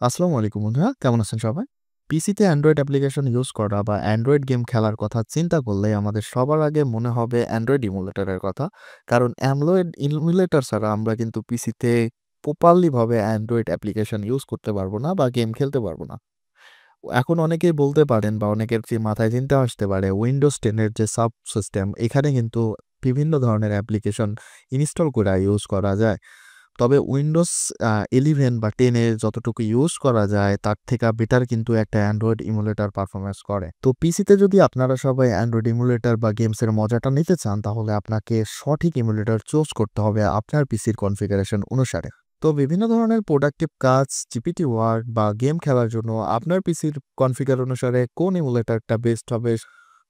আসসালামু আলাইকুম বন্ধুরা, কেমন আছেন সবাই? পিসিতে অ্যান্ড্রয়েড অ্যাপ্লিকেশন ইউজ করা বা অ্যান্ড্রয়েড গেম খেলার কথা চিন্তা করলেই আমাদের সবার আগে মনে হবে অ্যান্ড্রয়েড ইমুলেটরের কথা। কারণ অ্যান্ড্রয়েড ইমুলেটর ছাড়া আমরা কিন্তু পিসিতে প্রপারলি ভাবে অ্যান্ড্রয়েড অ্যাপ্লিকেশন ইউজ করতে পারবো না বা গেম খেলতে পারবো না। এখন অনেকেই বলতে পারেন বা অনেকের যে মাথায় চিন্তা আসতে পারে উইন্ডোজ 10 এর যে সাব সিস্টেম এখানে কিন্তু বিভিন্ন ধরনের অ্যাপ্লিকেশন ইনস্টল করে ইউজ করা যায়। তবে উইন্ডোজ 11 বা 10 এ যতটুকু ইউজ করা যায় তার থেকে বেটার কিন্তু একটা অ্যান্ড্রয়েড ইমুলেটর পারফরম্যান্স করে। তো পিসিতে যদি আপনারা সবাই অ্যান্ড্রয়েড ইমুলেটর বা গেমসের মজাটা নিতে চান তাহলে আপনাকে সঠিক ইমুলেটর চুজ করতে হবে আপনার পিসির কনফিগারেশন অনুসারে। তো বিভিন্ন ধরনের প্রোডাক্টিভ কাজ, জিপিটি ওয়ার্ক বা গেম খেলার জন্য আপনার পিসির কনফিগার অনুসারে কোন ইমুলেটরটা বেস্ট হবে।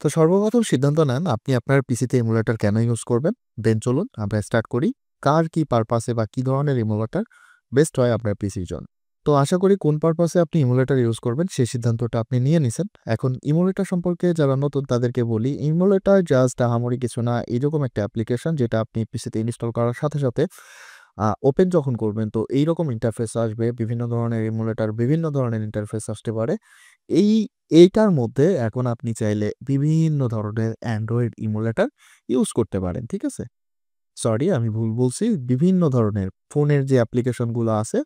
তো সর্বপ্রথম সিদ্ধান্ত নেন আপনি আপনার পিসিতে ইমুলেটর কেন ইউজ করবেন। দেন চলুন আমরা স্টার্ট করি। কার কি পারপাসে বা কি ধরনের ইমুলেটর বেস্ট হয় আপনার পিসির জন্য। তো আশা করি কোন পারপাসে আপনি ইমুলেটর ইউজ করবেন সেই সিদ্ধান্তটা আপনি নিয়ে নিছেন। এখন ইমুলেটর সম্পর্কে যারা নতুন তাদেরকে বলি, ইমুলেটর জাস্ট আহামরি কিছু না, এরকম একটা অ্যাপ্লিকেশন যেটা আপনি পিসিতে ইনস্টল করার সাথে সাথে ওপেন যখন করবেন তো এইরকম ইন্টারফেস আসবে। বিভিন্ন ধরনের ইমুলেটর বিভিন্ন ধরনের ইন্টারফেস আসতে পারে। এই এইটার মধ্যে এখন আপনি চাইলে বিভিন্ন ধরনের অ্যান্ড্রয়েড ইমুলেটর ইউজ করতে পারেন। ঠিক আছে? সরি আমি ভুল বলছি। বিভিন্ন ধরনের ফোনের যে অ্যাপ্লিকেশনগুলো আছে,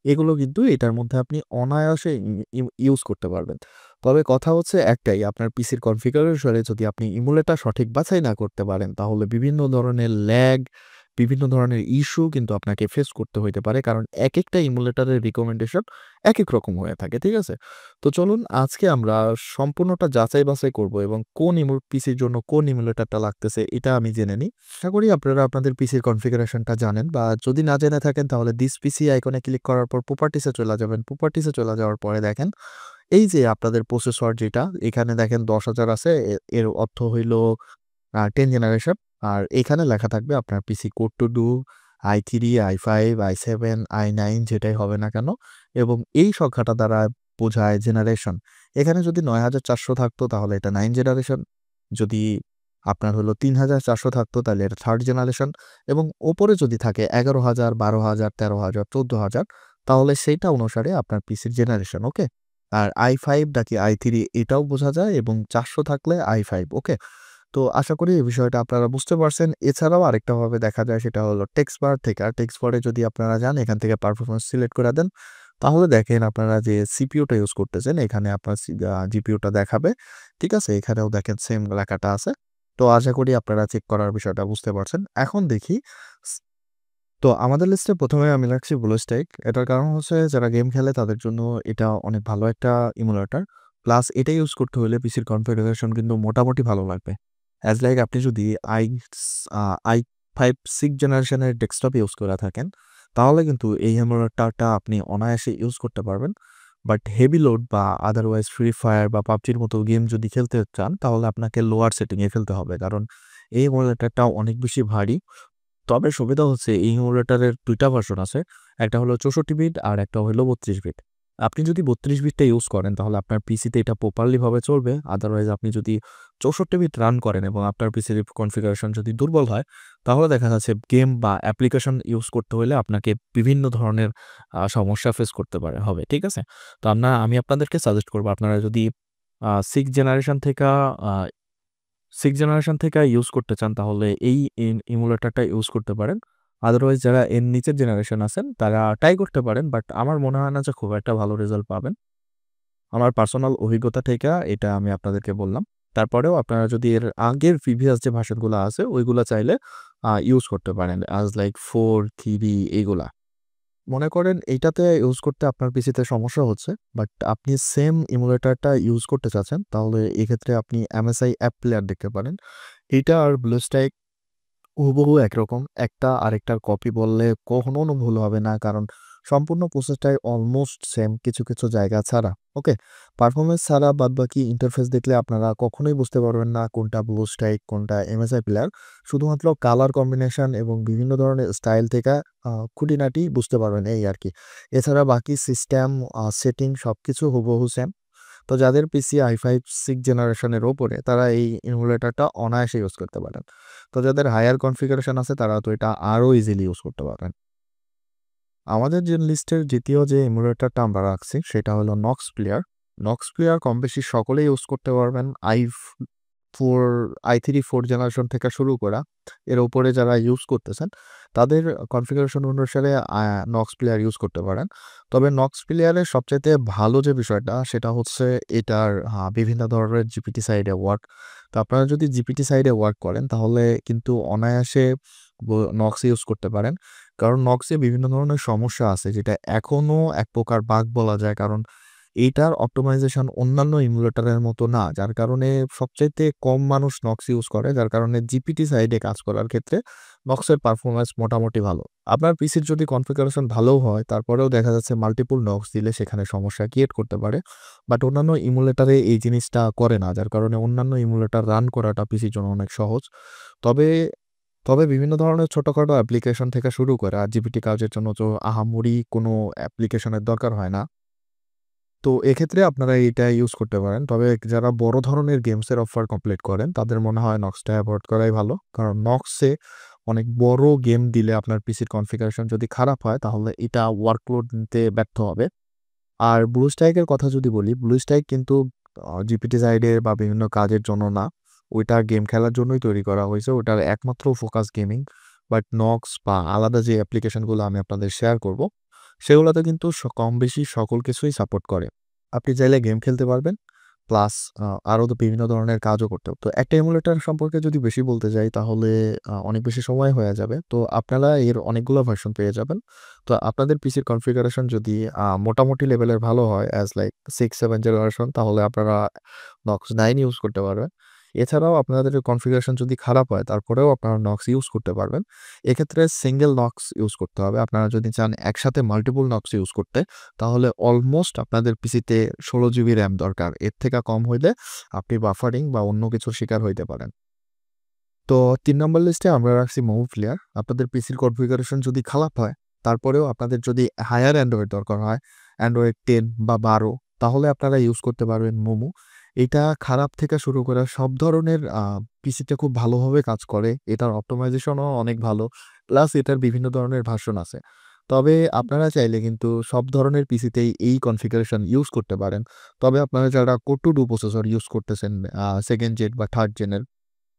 এগুলো কিন্তু এটার মধ্যে আপনি অনায়াসে ই ই ইউজ করতে পারবেন। তবে কথা হচ্ছে একটাই, আপনার পিসির কনফিগারেশনে যদি আপনি ইমুলেটর সঠিক বাছাই না করতে পারেন, তাহলে বিভিন্ন ধরনের ল্যাগ, বিভিন্ন ধরনের ইস্যু কিন্তু আপনাকে ফেস করতে হইতে পারে। কারণ একেকটা ইমুলেটরের রিকমেন্ডেশন একেক রকম হয়ে থাকে। ঠিক আছে? তো চলুন আজকে আমরা সম্পূর্ণটা যাচাই-বাছাই করব এবং কোন পিসির জন্য কোন ইমুলেটরটা লাগতেছে এটা আমি জেনে নিই। আশা করি আপনারা আপনাদের পিসির কনফিগারেশনটা জানেন, বা যদি না জেনে থাকেন তাহলে দিস পিসি আইকনে ক্লিক করার পর প্রপার্টিসে চলে যাবেন। প্রপার্টিসে চলে যাওয়ার পরে দেখেন এই যে আপনাদের প্রসেসর যেটা এখানে দেখেন ১০,০০০ আছে। এর অর্থ হইল 10 জেনারেশন। আর এখানে লেখা থাকবে আপনার পিসি code to do i3, i5, i7, i9 যেটাই হবে না কেন, এবং এই সংখ্যাটা দ্বারা বোঝায় জেনারেশন। এখানে যদি ৯,৪০০ থাকতো তাহলে এটা 9 জেনারেশন। যদি আপনার হলো ৩,৪০০ থাকতো তাহলে এটা 3rd জেনারেশন, এবং ওপরে যদি থাকে ১১,০০০, ১২,০০০, ১৩,০০০, ১৪,০০০ তাহলে সেইটা অনুসারে আপনার পিসির জেনারেশন। ওকে? আর i5 নাকি i3 এটাও বোঝা যায়, এবং ৪০০ থাকলে i5। ওকে? তো আশা করি এই বিষয়টা আপনারা বুঝতে পারছেন। এছাড়াও আরেকটা ভাবে দেখা যায় সেটা হলো টেক্সট বার থেকে। আর টেক্সট বারে যদি আপনারা যান এখান থেকে পারফরম্যান্স সিলেক্ট করে দেন, তাহলে দেখেন আপনারা যে সিপিইউটা ইউজ করতেছেন এখানে আপনার জিপিইউটা দেখাবে। ঠিক আছে? এখানেও দেখেন সেম লেখাটা আছে। তো আশা করি আপনারা চেক করার বিষয়টা বুঝতে পারছেন। এখন দেখি স তো আমাদের লিস্টে ১ম এ আমি রাখছি BlueStack। এটার কারণ হচ্ছে যারা গেম খেলে তাদের জন্য এটা অনেক ভালো একটা ইমুলেটর। প্লাস এটা ইউজ করতে হলে পিসির কনফিগারেশন কিন্তু মোটামুটি ভালো লাগবে। অ্যাজ লাইক আপনি যদি আ i5 6 জেনারেশনের ডেস্কটপ ইউজ করে থাকেন, তাহলে কিন্তু এই এমুলেটরটা আপনি অনায়াসে ইউজ করতে পারবেন। বাট হেভি লোড বা আদারওয়াইজ ফ্রি ফায়ার বা পাবজির মতো গেম যদি খেলতে চান, তাহলে আপনাকে লোয়ার সেটিং এ খেলতে হবে। কারণ এই এমুলেটরটা অনেক বেশি ভারী। তবে সুবিধা হচ্ছে এই ইমুলেটরের ২ টা ভার্সন আছে। একটা হলো ৬৪ বিট আর একটা হলো ৩২ বিট। আপনি যদি ৩২ বিটটা ইউজ করেন তাহলে আপনার পিসিতে এটা প্রপারলি ভাবে চলবে। আদারওয়াইজ আপনি যদি ৬৪ বিট রান করেন এবং আপনার পিসির কনফিগারেশন যদি দুর্বল হয়, তাহলে দেখা যাচ্ছে গেম বা অ্যাপ্লিকেশন ইউজ করতে হলে আপনাকে বিভিন্ন ধরনের সমস্যা ফেস করতে হবে। ঠিক আছে? তো আমি আপনাদেরকে সাজেস্ট করব আপনারা যদি 6 জেনারেশন থেকে আ 6 জেনারেশন থেকে ইউজ করতে চান তাহলে এই ইমুলেটরটা ইউজ করতে পারেন। আদারওয়াইজ যারা এর নিচের জেনারেশন আছেন তারা ট্রাই করতে পারেন। বাট আমার মনে হয় না যে খুব একটা ভালো রেজাল্ট পাবেন। আমার পার্সোনাল অভিজ্ঞতা থেকে এটা আমি আপনাদেরকে বললাম। তারপরেও আপনারা যদি এর আগের প্রিভিয়াস যে ভার্সনগুলো আছে ওইগুলা চাইলে ইউজ করতে পারেন। as লাইক 4, 3 এগুলা। মনে করেন এইটাতে ইউজ করতে আপনার পিসিতে সমস্যা হচ্ছে, বাট আপনি সেম ইমুলেটরটা ইউজ করতে চাচ্ছেন, তাহলে এক্ষেত্রে আপনি MSI অ্যাপ প্লেয়ার দেখতে পারেন। এটা আর BlueStack হুবহু একরকম। একটা আরেকটার কপি বললে কখনো ভুল হবে না। কারণ সম্পূর্ণ প্রসেসটাই অলমোস্ট সেম কিছু, কিছু জায়গা ছাড়া। ওকে? পারফরম্যান্স ছাড়া বাদবাকি ইন্টারফেস দেখলে আপনারা কখনোই বুঝতে পারবেন না কোনটা BlueStack, কোনটা MSI প্লেয়ার। শুধুমাত্র কালার কম্বিনেশন এবং বিভিন্ন ধরনের স্টাইল থেকে খুঁটিনাটি বুঝতে পারবেন এই আরকি। এছাড়া বাকি সিস্টেম সেটিং সবকিছু হুবহু সেম। তো যাদের পিসি i5 6 জেনারেশনের উপরে তারা এই ইমুলেটরটা অনায়াসে ইউজ করতে পারেন। তো যাদের হায়ার কনফিগারেশন আছে তারা তো এটা আরো ইজিলি ইউজ করতে পারবেন। আমাদের যে লিস্টের ২য় যে এমুলেটরটা আমরা রাখছি সেটা হলো নক্স প্লেয়ার। নক্স প্লেয়ার কম বেশি সকলেই ইউজ করতে পারবেন। ফোর i3 4 জেনারেশন থেকে শুরু করা এর উপরে যারা ইউজ করতেছেন তাদের কনফিগারেশন অনুসারে নক্স প্লেয়ার ইউজ করতে পারেন। তবে নক্স প্লেয়ারের সবচাইতে ভালো যে বিষয়টা সেটা হচ্ছে এটার বিভিন্ন ধরনের জিপিটি সাইডে ওয়ার্ক। তো আপনারা যদি জিপিটি সাইডে ওয়ার্ক করেন তাহলে কিন্তু অনায়াসে নক্স ইউজ করতে পারেন। কারণ নক্সে বিভিন্ন ধরনের সমস্যা আছে যেটা এখনো এক প্রকার বাগ বলা যায়। কারণ এইটার অপ্টিমাইজেশন অন্যান্য ইমুলেটরের মতো না। যার কারণে সবচাইতে কম মানুষ নক্স ইউজ করে। যার কারণে জিপিটি সাইডে কাজ করার ক্ষেত্রে নক্সের পারফরম্যান্স মোটামুটি ভালো। আপনার পিসির যদি কনফিগারেশন ভালোও হয় তারপরেও দেখা যাচ্ছে মাল্টিপল নক্স দিলে সেখানে সমস্যা ক্রিয়েট করতে পারে। বাট অন্যান্য ইমুলেটরে এই জিনিসটা করে না। যার কারণে অন্যান্য ইমুলেটর রান করাটা পিসির জন্য অনেক সহজ। তবে তবে বিভিন্ন ধরনের ছোটখাটো অ্যাপ্লিকেশন থেকে শুরু করে আর জিপিটি কাজের জন্য তো আহামরি কোনো অ্যাপ্লিকেশনের দরকার হয় না। তো এক্ষেত্রে আপনারা এইটা ইউজ করতে পারেন। তবে যারা বড় ধরনের গেমসের অফার কমপ্লিট করেন তাদের মনে হয় নক্সটা এভয়েড করাই ভালো। কারণ নক্সে অনেক বড় গেম দিলে আপনার পিসির কনফিগারেশন যদি খারাপ হয় তাহলে এটা ওয়ার্কলোড নিতে ব্যর্থ হবে। আর ব্লুস্টাইকের কথা যদি বলি, ব্লুস্টাইক কিন্তু জিপিটি সাইডে বা বিভিন্ন কাজের জন্য না। ওইটা গেম খেলার জন্যই তৈরি করা হয়েছে। ওটার একমাত্র ফোকাস গেমিং। বাট নক্স বা আলাদা যে অ্যাপ্লিকেশনগুলো আমি আপনাদের শেয়ার করব, সেগুলোতে কিন্তু কম বেশি সকল কিছুই সাপোর্ট করে। আপনি চাইলে গেম খেলতে পারবেন, প্লাস আরও তো বিভিন্ন ধরনের কাজও করতে হবে। তো একটা এমুলেটর সম্পর্কে যদি বেশি বলতে যাই তাহলে অনেক বেশি সময় হয়ে যাবে। তো আপনারা এর অনেকগুলো ভার্সন পেয়ে যাবেন। তো আপনাদের পিসির কনফিগারেশন যদি মোটামুটি লেভেলের ভালো হয় অ্যাজ লাইক 6-7 জেনারেশন তাহলে আপনারা নক্স 9 ইউজ করতে পারবেন। এছাড়াও আপনাদের কনফিগারেশন যদি খারাপ হয় তারপরেও আপনারা নক্স ইউজ করতে পারবেন। এক্ষেত্রে সিঙ্গেল নক্স ইউজ করতে হবে। আপনারা যদি চান একসাথে মাল্টিপল নক্স ইউজ করতে তাহলে অলমোস্ট আপনাদের পিসিতে 16 জিবি র্যাম দরকার। এর থেকে কম হইলে আপনি বাফারিং বা অন্য কিছুর শিকার হইতে পারেন। তো ৩ নম্বর লিস্টে আমরা রাখছি মোমো প্লেয়ার। আপনাদের পিসির কনফিগারেশন যদি খারাপ হয়, তারপরেও আপনাদের যদি হায়ার অ্যান্ড্রয়েড দরকার হয়, অ্যান্ড্রয়েড 10 বা 12 তাহলে আপনারা ইউজ করতে পারবেন মোমো। এটা খারাপ থেকে শুরু করে সব ধরনের পিসিতে খুব ভালোভাবে কাজ করে। এটার অপ্টিমাইজেশনও অনেক ভালো। প্লাস এটার বিভিন্ন ধরনের ভার্সন আছে। তবে আপনারা চাইলে কিন্তু সব ধরনের পিসিতেই এই কনফিগারেশন ইউজ করতে পারেন। তবে আপনারা যারা Core 2 Duo প্রসেসর ইউজ করতেছেন 2nd জেন বা 3rd জেনের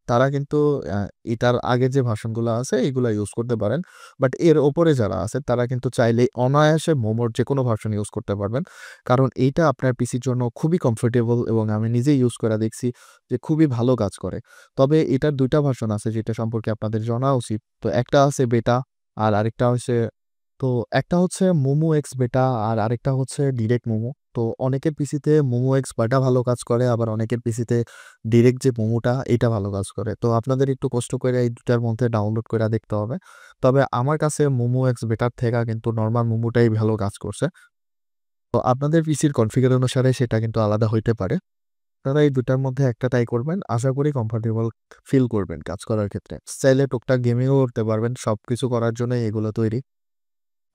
তারা কিন্তু আ এটার আগের যে ভার্সনগুলো আছে এগুলা ইউজ করতে পারেন। বাট এর ওপরে যারা আছে তারা কিন্তু চাইলেই অনায়াসে মোমোর যেকোনো ভার্সন ইউজ করতে পারবেন। কারণ এইটা আপনার পিসির জন্য খুবই কমফোর্টেবল এবং আমি নিজেই ইউজ করে দেখছি যে খুবই ভালো কাজ করে। তবে এটার ২ টা ভার্সন আছে যেটা সম্পর্কে আপনাদের জানা উচিত। তো একটা আছে বেটা আর আরেকটা হচ্ছে তো একটা হচ্ছে মোমো এক্স বেটা আর আরেকটা হচ্ছে ডিরেক্ট মোমো। তো অনেকের পিসিতে মোমো এক্স বেটা ভালো কাজ করে আবার অনেকের পিসিতে ডিরেক্ট যে মোমোটা এটা ভালো কাজ করে। তো আপনাদের একটু কষ্ট করে এই ২ টার মধ্যে ডাউনলোড কইরা দেখতে হবে। তবে আমার কাছে মোমো এক্স বেটার থেকে কিন্তু নরমাল মোমোটাই ভালো কাজ করছে। তো আপনাদের পিসির কনফিগার অনুসারে সেটা কিন্তু আলাদা হইতে পারে। আপনারা এই ২ টার মধ্যে একটা ট্রাই করবেন। আশা করি কমফোর্টেবল ফিল করবেন কাজ করার ক্ষেত্রে। চাইলে টুকটাক গেমিংও করতে পারবেন। সবকিছু করার জন্যই এগুলো তৈরি।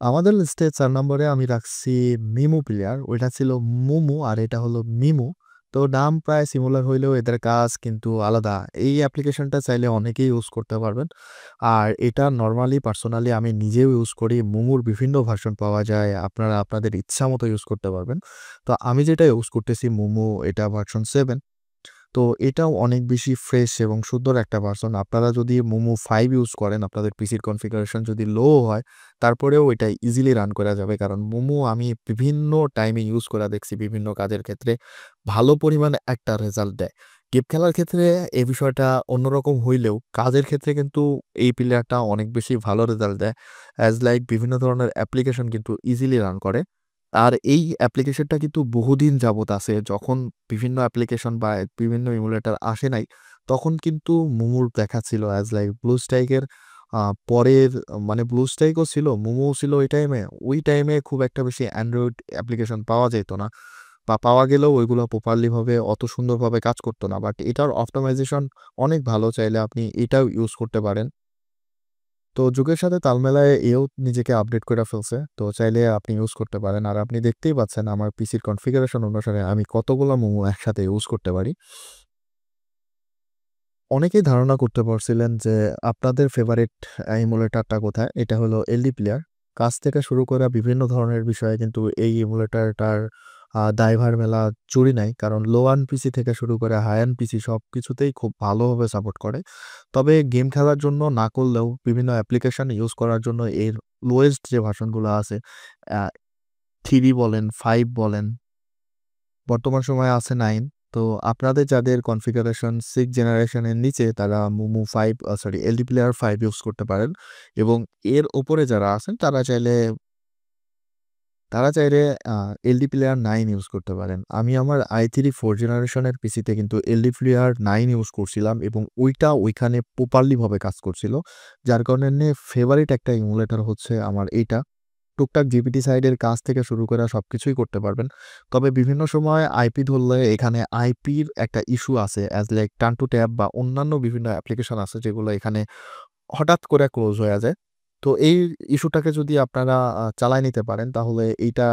আমাদের লিস্টে ৪ নম্বরে আমি রাখছি মিমো প্লেয়ার। ওইটা ছিল মুমু আর এটা হলো মিমু। তো নাম প্রায় সিমিলার হইলেও এদের কাজ কিন্তু আলাদা। এই অ্যাপ্লিকেশনটা চাইলে অনেকেই ইউজ করতে পারবেন। আর এটা নরমালি পার্সোনালি আমি নিজেও ইউজ করি। মুমুর বিভিন্ন ভার্সন পাওয়া যায়। আপনারা আপনাদের ইচ্ছামতো ইউজ করতে পারবেন। তো আমি যেটা ইউজ করতেছি মুমু এটা ভার্সন 7। তো এটাও অনেক বেশি ফ্রেশ এবং সুন্দর একটা ভার্সন। আপনারা যদি মোমো 5 ইউজ করেন, আপনাদের পিসির কনফিগারেশন যদি লো হয়, তারপরেও এটা ইজিলি রান করা যাবে। কারণ মোমো আমি বিভিন্ন টাইমে ইউজ করা দেখছি বিভিন্ন কাজের ক্ষেত্রে ভালো পরিমাণে একটা রেজাল্ট দেয়। গেম খেলার ক্ষেত্রে এই বিষয়টা অন্যরকম হইলেও কাজের ক্ষেত্রে কিন্তু এই প্লেয়ারটা অনেক বেশি ভালো রেজাল্ট দেয়। অ্যাজ লাইক বিভিন্ন ধরনের অ্যাপ্লিকেশন কিন্তু ইজিলি রান করে। আর এই অ্যাপ্লিকেশনটা কিন্তু বহুদিন যাবৎ আছে। যখন বিভিন্ন অ্যাপ্লিকেশন বা বিভিন্ন এমুলেটর আসে নাই, তখন কিন্তু মুমুর দেখাচ্ছিল অ্যাজ লাইক ব্লুস্টাইকের আ পরের মানে ব্লুস্টাইকও ছিল, মুমুও ছিল ওই টাইমে। ওই টাইমে খুব একটা বেশি অ্যান্ড্রয়েড অ্যাপ্লিকেশন পাওয়া যেত না। বা পাওয়া গেলেও ওইগুলো প্রপারলি ভাবে অত সুন্দরভাবে কাজ করত না। বাট এটার অপ্টিমাইজেশন অনেক ভালো। চাইলে আপনি এটাও ইউজ করতে পারেন। তো যুগের সাথে তাল মেলায় এও নিজেকে আপডেট করে ফেলছে। তো চাইলে আপনি ইউজ করতে পারেন। আর আপনি দেখতেই পাচ্ছেন আমার পিসির কনফিগারেশন অনুসারে আমি কতগুলা মোমো একসাথে ইউজ করতে পারি। অনেকেই ধারণা করতে পারছিলেন যে আপনাদের ফেভারিট এমুলেটরটা কোথায়? এটা হলো এলডি প্লেয়ার। কাজ থেকে শুরু করে বিভিন্ন ধরনের বিষয়ে কিন্তু এই ইমুলেটরটার দায়ভার মেলা চুরি নাই। কারণ লো এন্ড পিসি থেকে শুরু করে হাই এন্ড পিসি সবকিছুতেই খুব ভালোভাবে সাপোর্ট করে। তবে গেম খেলার জন্য না করলেও বিভিন্ন অ্যাপ্লিকেশন ইউজ করার জন্য এর লোয়েস্ট যে ভার্সনগুলো আছে, আ 3 বলেন, 5 বলেন, বর্তমান সময়ে আছে 9। তো আপনাদের যাদের কনফিগারেশন 6 জেনারেশন এর নিচে তারা মুমু 5 সরি এলডি প্লেয়ার 5 ইউজ করতে পারেন এবং এর উপরে যারা আছেন তারা চাইলে আ এলডি প্লেয়ার 9 ইউজ করতে পারেন। আমি আমার i3 4 জেনারেশনের পিসিতে কিন্তু এলডি প্লেয়ার 9 ইউজ করছিলাম এবং ওইটা ওইখানে প্রপারলি ভাবে কাজ করছিল। যার কারণে ফেভারিট একটা ইমুলেটর হচ্ছে আমার এইটা। টুকটাক জিপিটি সাইডের কাজ থেকে শুরু করে সবকিছুই করতে পারবেন। তবে বিভিন্ন সময় আইপি ধরলে এখানে আইপির একটা ইস্যু আছে as like turn to tab বা অন্যান্য বিভিন্ন অ্যাপ্লিকেশন আছে যেগুলো এখানে হঠাৎ করে ক্লোজ হয়ে যায়। তো এই ইস্যুটাকে যদি আপনারা চালায় নিতে পারেন তাহলে এইটা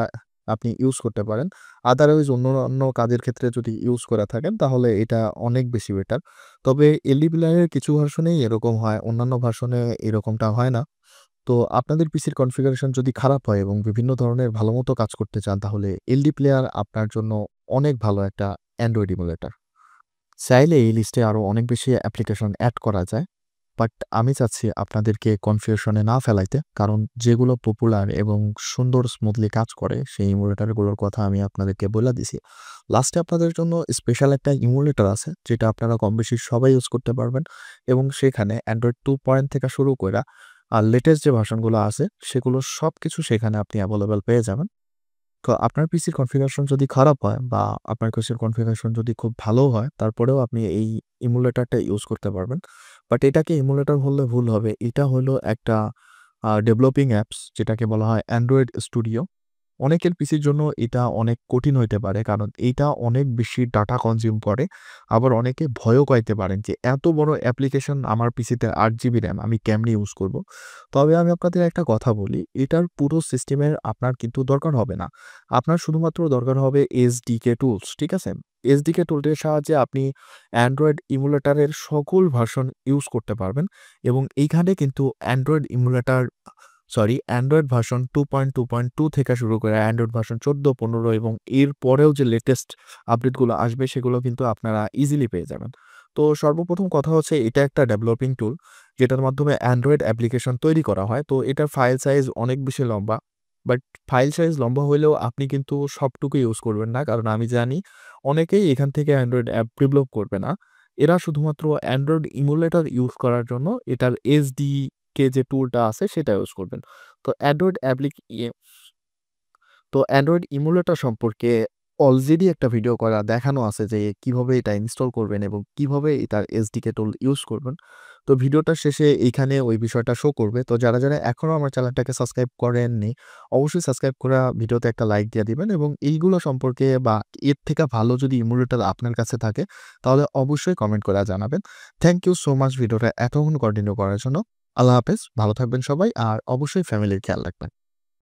আপনি ইউজ করতে পারেন। আদারওয়াইজ অন্যান্য কাজের ক্ষেত্রে যদি ইউজ করে থাকেন তাহলে এটা অনেক বেশি বেটার। তবে এলডি প্লেয়ারের কিছু ভার্সনেই এরকম হয়, অন্যান্য ভার্সনে এরকমটা হয় না। তো আপনাদের পিসির কনফিগারেশন যদি খারাপ হয় এবং বিভিন্ন ধরনের ভালোমতো কাজ করতে চান তাহলে এলডি প্লেয়ার আপনার জন্য অনেক ভালো একটা অ্যান্ড্রয়েড ইমুলেটর। চাইলে এই লিস্টে আরো অনেক বেশি অ্যাপ্লিকেশন এড করা যায়। বাট আমি চাচ্ছি আপনাদেরকে কনফিউশনে না ফেলাইতে। কারণ যেগুলো পপুলার এবং সুন্দর স্মুথলি কাজ করে সেই ইমুলেটরগুলোর কথা আমি আপনাদেরকে বইলা দিছি। লাস্টে আপনাদের জন্য স্পেশাল একটা ইমুলেটর আছে যেটা আপনারা কমবেশি সবাই ইউজ করতে পারবেন এবং সেখানে অ্যান্ড্রয়েড 2 পয়েন্ট থেকে শুরু কইরা লেটেস্ট যে ভার্সনগুলো আছে সেগুলো সবকিছু সেখানে আপনি এভেইলেবল পেয়ে যাবেন। তো আপনার পিসির কনফিগারেশন যদি খারাপ হয় বা আপনার পিসির কনফিগারেশন যদি খুব ভালো হয়, তারপরেও আপনি এই ইমুলেটরটা ইউজ করতে পারবেন। বাট এটাকে ইমুলেটর বললে ভুল হবে। এটা হলো একটা ডেভেলপিং অ্যাপস যেটাকে বলা হয় অ্যান্ড্রয়েড স্টুডিও। অনেকের পিসির জন্য এটা অনেক কঠিন হইতে পারে কারণ এইটা অনেক বেশি ডাটা কনজিউম করে। আবার অনেকে ভয়ও পাইতে পারেন যে এত বড় অ্যাপ্লিকেশন আমার পিসিতে 8 জিবি র‍্যাম আমি কেমনে ইউজ করব? তবে আমি আপনাদের একটা কথা বলি, এটার পুরো সিস্টেমের আপনার কিন্তু দরকার হবে না। আপনার শুধুমাত্র দরকার হবে এসডিকে টুলস, ঠিক আছে? এসডিকে টুলটির সাহায্যে আপনি অ্যান্ড্রয়েড ইমুলেটরের সকল ভার্সন ইউজ করতে পারবেন এবং এইখানে কিন্তু অ্যান্ড্রয়েড ভার্সন 2.2.2 থেকে শুরু করে অ্যান্ড্রয়েড ভার্সন 14, 15 এবং এর পরেও যে লেটেস্ট আপডেটগুলো আসবে সেগুলো কিন্তু আপনারা ইজিলি পেয়ে যাবেন। তো সর্বপ্রথম কথা হচ্ছে এটা একটা ডেভেলপিং টুল যেটার মাধ্যমে অ্যান্ড্রয়েড অ্যাপ্লিকেশন তৈরি করা হয়। তো এটার ফাইল সাইজ অনেক বেশি লম্বা। বাট ফাইল সাইজ লম্বা হইলেও আপনি কিন্তু সবটুকু ইউজ করবেন না। কারণ আমি জানি অনেকেই এখান থেকে অ্যান্ড্রয়েড অ্যাপ ডেভেলপ করবে না। এরা শুধুমাত্র অ্যান্ড্রয়েড ইমুলেটর ইউজ করার জন্য এটার এসডিকে যে টুলটা আছে সেটা ইউজ করবেন। তো অ্যান্ড্রয়েড ইমুলেটর সম্পর্কে অলরেডি একটা ভিডিও করা দেখানো আছে যে কিভাবে এটা ইনস্টল করবেন এবং কিভাবে এটার এসডিকে টুল ইউজ করবেন। তো ভিডিওটার শেষে এইখানে ওই বিষয়টা শো করবে। তো যারা এখনো আমার চ্যানেলটাকে সাবস্ক্রাইব করেননি, অবশ্যই সাবস্ক্রাইব করে ভিডিওতে একটা লাইক দিয়ে দিবেন এবং এইগুলো সম্পর্কে বা এর থেকে ভালো যদি ইমুলেটর আপনার কাছে থাকে তাহলে অবশ্যই কমেন্ট করে জানাবেন। থ্যাংক ইউ সো মাচ ভিডিওটা এতক্ষণ কন্টিনিউ করার জন্য। আল্লাহ হাফেজ। ভালো থাকবেন সবাই আর অবশ্যই ফ্যামিলির খেয়াল রাখবেন।